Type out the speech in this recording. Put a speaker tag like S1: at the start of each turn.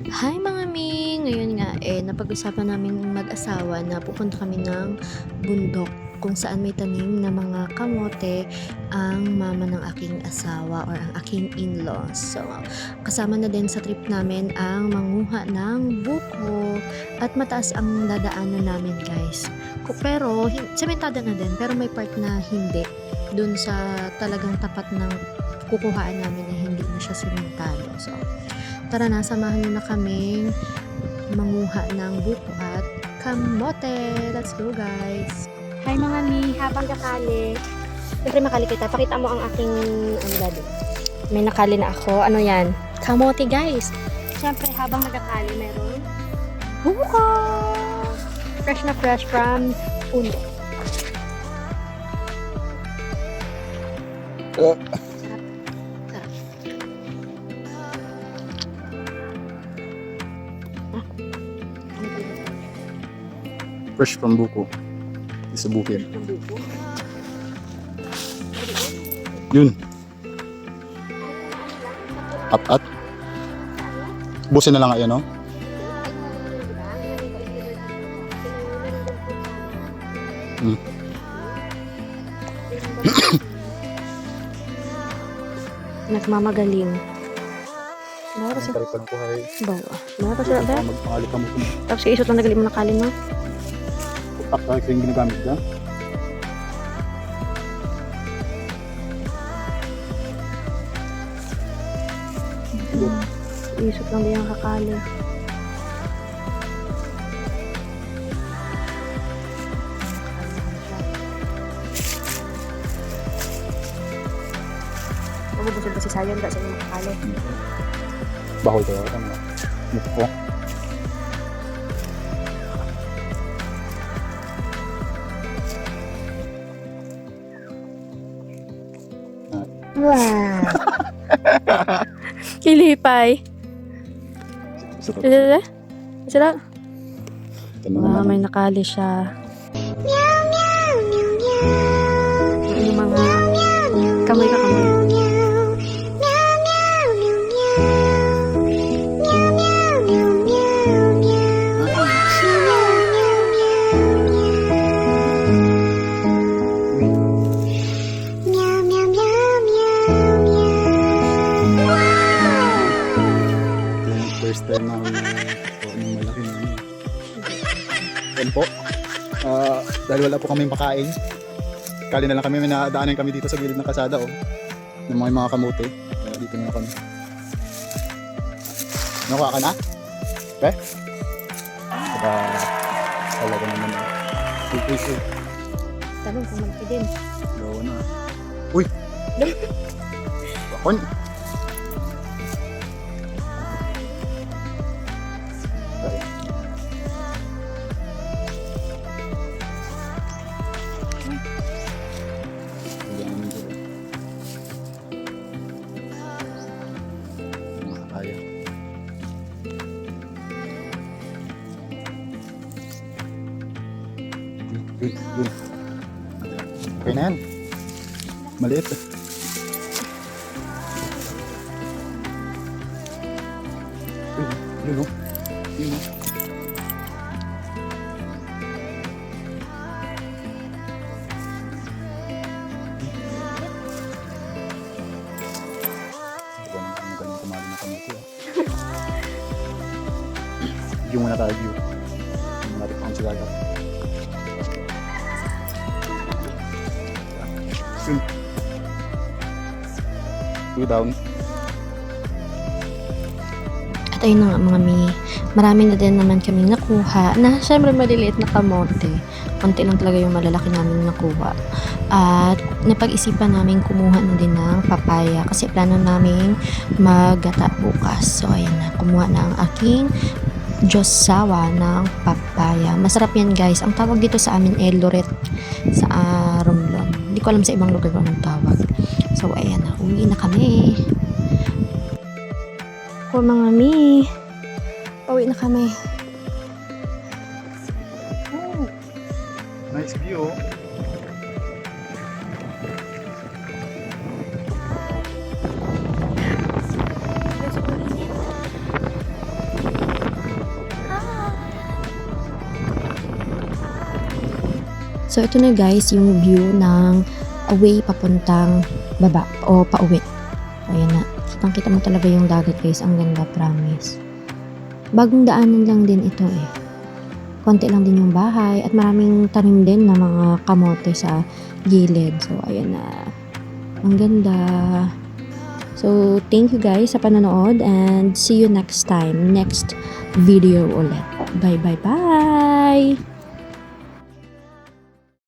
S1: Hi mga mi! Ngayon nga napag-usapan namin mag-asawa na pupunta kami ng bundok kung saan may tanim na mga kamote ang mama ng aking asawa or ang aking in-laws. So, kasama na din sa trip namin ang manguha ng buko at mataas ang dadaanan namin guys. Pero, sementado na din pero may part na hindi. Dun sa talagang tapat ng kukuhaan namin na hindi na siya sementado. So, tara na, samahan niyo na kaming manguha ng buko at kamote. Let's go guys!
S2: Hi mga mi, habang kakali. Siyempre makali kita. Pakita mo ang aking dado. May nakali na ako. Ano yan? Kamote guys. Siyempre habang nagkakali meron buko. Fresh na fresh from puno.
S3: Fresh from buko. Sa bukid. Yun. At. Busin na lang yan, no? Hmm.
S2: Nagmamagaling. Bawa kasi.
S3: Karipan ko ay
S2: Bawa kasi.
S3: magpangali ka mo.
S2: Tapos kaisot lang nagali mo nakalin mo.
S3: Utak ka yung ginagamit ka.
S2: Isot lang din ang kakali. Mabubusog kasi sayon da sa inyong kakali.
S3: Bahoy ka. Ano? Muko.
S2: Wow! Kilipay.
S3: Sarap.
S2: Sarap.
S3: Tanong
S2: Wow,
S3: naman.
S2: may nakali siya. Yung mga kamay ka kamay.
S3: Yung first time na yung malaki na yun. Yan po. Dahil wala po kami makain. Kali na lang kami, may nadaanan kami dito sa gilid ng kasada ng mga kamote. Kaya dito na kami. Nakuha ka na? Okay? Saka talaga naman. Uy.
S2: Tanong kung malaki din.
S3: Gawa na. Uy! Bakon! Makakaya. Yun. Okay na yan. Maliit. Yun o. Yun o. Magaling kumali na kami ito. View muna tayo, view. Malapit pa kang sigala. Soon. Two down.
S1: At ayun na nga mga mi, marami na din naman kaming nakuha na syempre maliliit na kamote. Konti lang talaga yung malalaki namin nakuha. At napag-isipan namin kumuha na din ng papaya kasi plano namin maggata bukas. So ayan na, kumuha na ang aking Diyosawa ng papaya. Masarap yan guys. Ang tawag dito sa amin loret sa Romblon. Hindi ko alam sa ibang lugar kung anong tawag. So ayan na, uwi na kami.
S2: Ko mga mi. Pauwi na kami.
S3: Nice view.
S1: So, ito na guys, yung view ng away papuntang baba o pauwi. So, ayan na. Kitang-kita mo talaga yung dagat guys. Ang ganda, promise. Bagong daanan lang din ito eh. Konti lang din yung bahay at maraming tanim din na mga kamote sa gilid. So, ayan na. Ang ganda. So, thank you guys sa panonood and see you next time. Next video ulit. Bye, bye, bye!